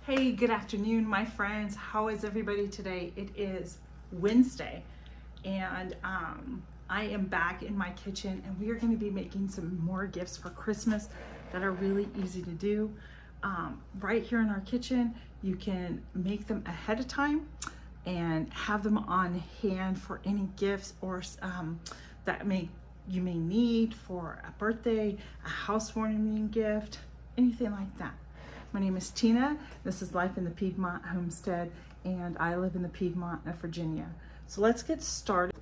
Hey, good afternoon, my friends. How is everybody today? It is Wednesday, and I am back in my kitchen, and we are going to be making some more gifts for Christmas that are really easy to do. Right here in our kitchen, you can make them ahead of time and have them on hand for any gifts or that you may need for a birthday, a housewarming gift, anything like that. My name is Tina. This is Life in the Piedmont Homestead, and I live in the Piedmont of Virginia. So let's get started.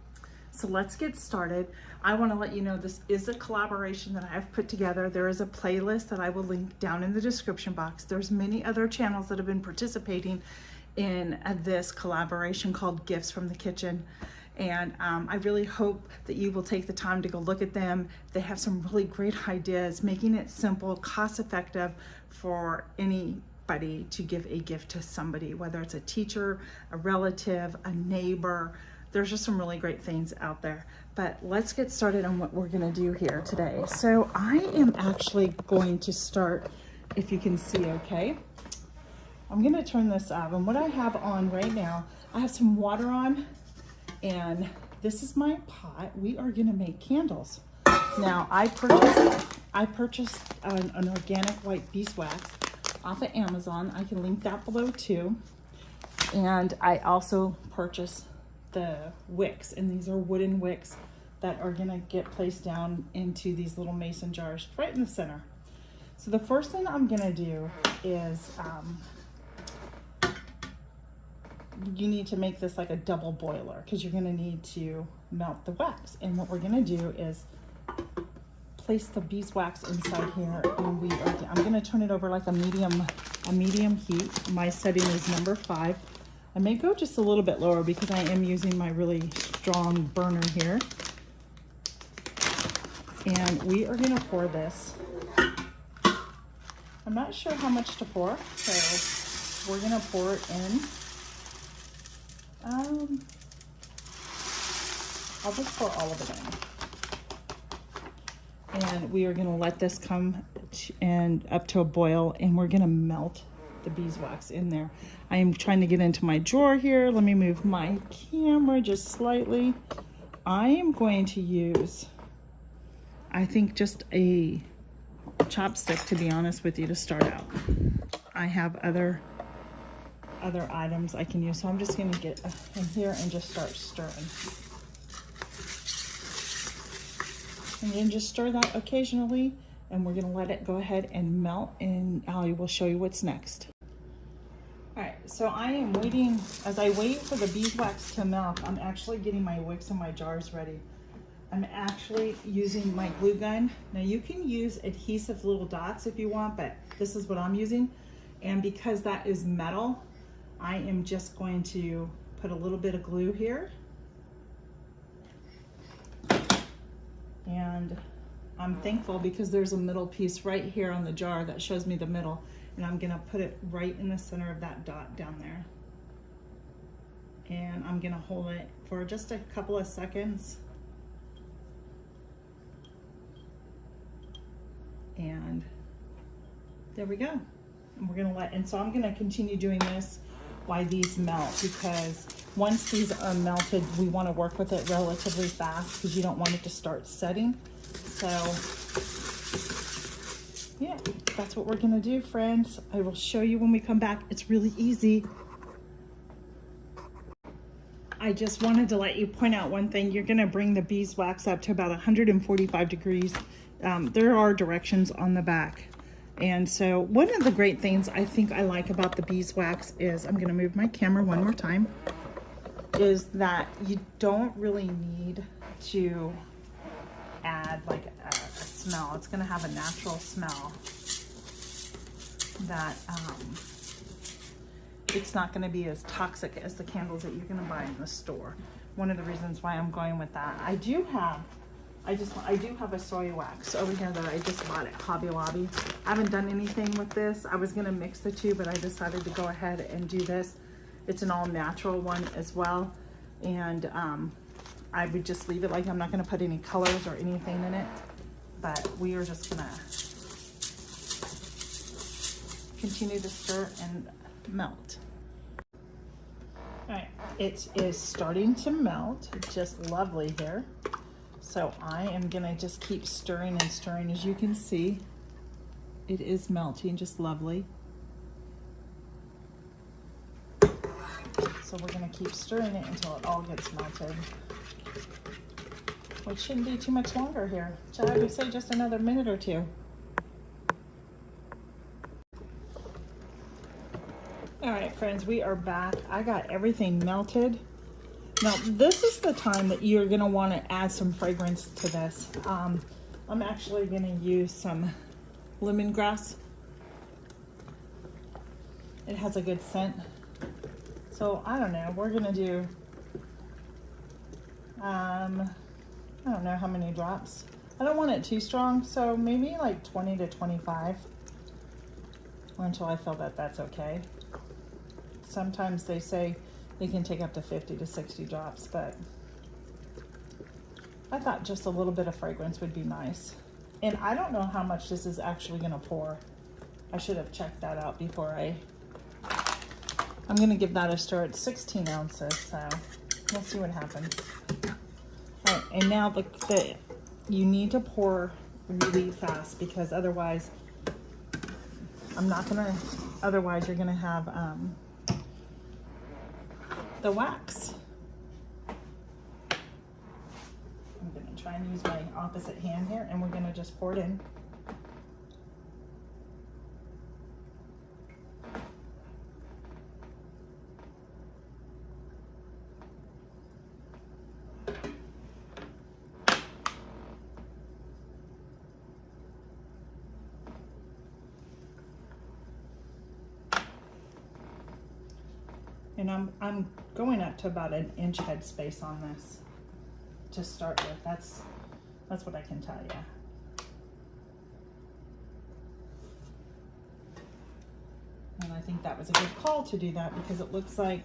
I want to let you know this is a collaboration that I've put together. There is a playlist that I will link down in the description box. There's many other channels that have been participating in this collaboration called Gifts from the Kitchen. And I really hope that you will take the time to go look at them. They have some really great ideas, making it simple, cost-effective for anybody to give a gift to somebody, whether it's a teacher, a relative, a neighbor. There's just some really great things out there. But let's get started on what we're gonna do here today. So I am actually going to start, if you can see okay. I'm gonna turn this up, and what I have on right now, I have some water on, and this is my pot. We are gonna make candles. Now, I purchased an organic white beeswax off of Amazon. I can link that below too. And I also purchased the wicks, and these are wooden wicks that are gonna get placed down into these little mason jars right in the center. So the first thing I'm gonna do is, you need to make this like a double boiler because you're gonna need to melt the wax. And what we're gonna do is place the beeswax inside here, and I'm gonna turn it over like a medium heat. My setting is number 5. I may go just a little bit lower because I am using my really strong burner here. And we are gonna pour this. I'm not sure how much to pour, so we're gonna pour it in. I'll just pour all of it in. And we are gonna let this come up to a boil, and we're gonna melt the beeswax in there. I am trying to get into my drawer here. Let me move my camera just slightly. I am going to use, I think, just a chopstick, to be honest with you, to start out. I have other items I can use, so I'm just going to get in here and just start stirring. And then just stir that occasionally, and we're going to let it go ahead and melt, and I will show you what's next. All right, so I am waiting. As I wait for the beeswax to melt, I'm actually getting my wicks and my jars ready. I'm actually using my glue gun. Now you can use adhesive little dots if you want, but this is what I'm using. And because that is metal, I am just going to put a little bit of glue here. And I'm thankful because there's a middle piece right here on the jar that shows me the middle. And I'm gonna put it right in the center of that dot down there. And I'm gonna hold it for just a couple of seconds. And there we go. And we're gonna and so I'm gonna continue doing this while these melt, because once these are melted, we want to work with it relatively fast because you don't want it to start setting. So yeah, that's what we're gonna do, friends. I will show you when we come back. It's really easy. I just wanted to let you point out one thing. You're gonna bring the beeswax up to about 145 degrees. There are directions on the back. And so one of the great things I think I like about the beeswax is, I'm gonna move my camera one more time, is that you don't really need to add like a smell. It's gonna have a natural smell that it's not gonna be as toxic as the candles that you're gonna buy in the store. One of the reasons why I'm going with that. I do have a soy wax over here that I just bought at Hobby Lobby. I haven't done anything with this. I was gonna mix the two, but I decided to go ahead and do this. It's an all natural one as well. And I would just leave it like, I'm not gonna put any colors or anything in it, but we are just gonna continue to stir, and melt. All right, it is starting to melt. It's just lovely here. So I am gonna just keep stirring and stirring. As you can see, it is melting, just lovely. So we're gonna keep stirring it until it all gets melted. Which shouldn't be too much longer here. So I would say just another minute or two. All right, friends, we are back. I got everything melted. Now, this is the time that you're gonna wanna add some fragrance to this. I'm actually gonna use some lemongrass. It has a good scent. So I don't know, we're gonna do, I don't know how many drops. I don't want it too strong, so maybe like 20 to 25 until I feel that that's okay. Sometimes they say they can take up to 50 to 60 drops, but I thought just a little bit of fragrance would be nice. And I don't know how much this is actually gonna pour. I should have checked that out before I'm gonna give that a stir. It's 16 ounces, so we'll see what happens. All right, and now you need to pour really fast because otherwise, otherwise you're gonna have the wax. I'm gonna try and use my opposite hand here and we're gonna just pour it in. And I'm going up to about an inch head space on this to start with. That's what I can tell you. And I think that was a good call to do that because it looks like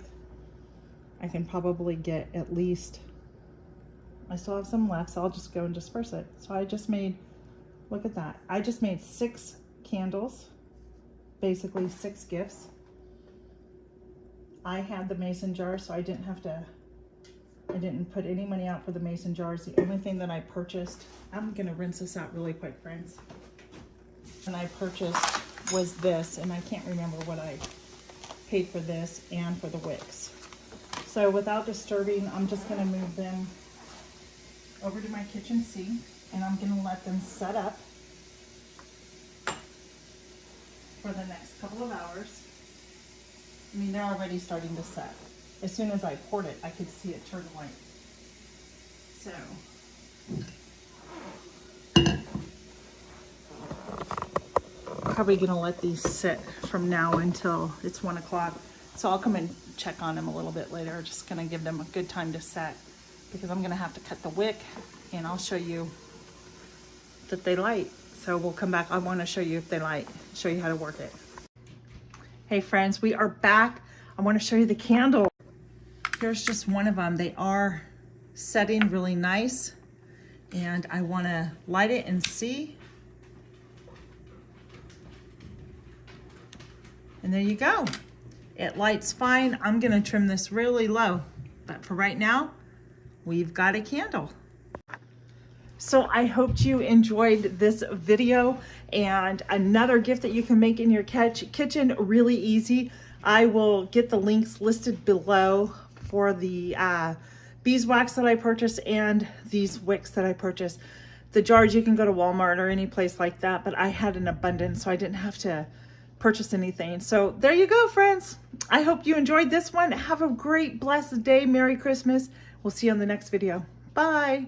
I can probably get at least, I still have some left, so I'll just go and disperse it. So I just made, look at that. I just made 6 candles, basically 6 gifts. I had the mason jar, so I didn't put any money out for the mason jars. The only thing that I purchased, I'm gonna rinse this out really quick, friends. And I purchased was this, and I can't remember what I paid for this and for the wicks. So without disturbing, I'm just gonna move them over to my kitchen sink, and I'm gonna let them set up for the next couple of hours. I mean, they're already starting to set. As soon as I poured it, I could see it turn white. So, probably gonna let these sit from now until it's 1 o'clock. So I'll come and check on them a little bit later. Just gonna give them a good time to set because I'm gonna have to cut the wick and I'll show you that they light. So we'll come back. I wanna show you if they light, show you how to work it. Hey friends, we are back. I want to show you the candle. Here's just one of them. They are setting really nice and I want to light it and see. And there you go. It lights fine. I'm going to trim this really low, but for right now, we've got a candle. So I hope you enjoyed this video and another gift that you can make in your kitchen, really easy. I will get the links listed below for the beeswax that I purchased and these wicks that I purchased. The jars, you can go to Walmart or any place like that, but I had an abundance, so I didn't have to purchase anything. So there you go, friends. I hope you enjoyed this one. Have a great, blessed day. Merry Christmas. We'll see you on the next video. Bye.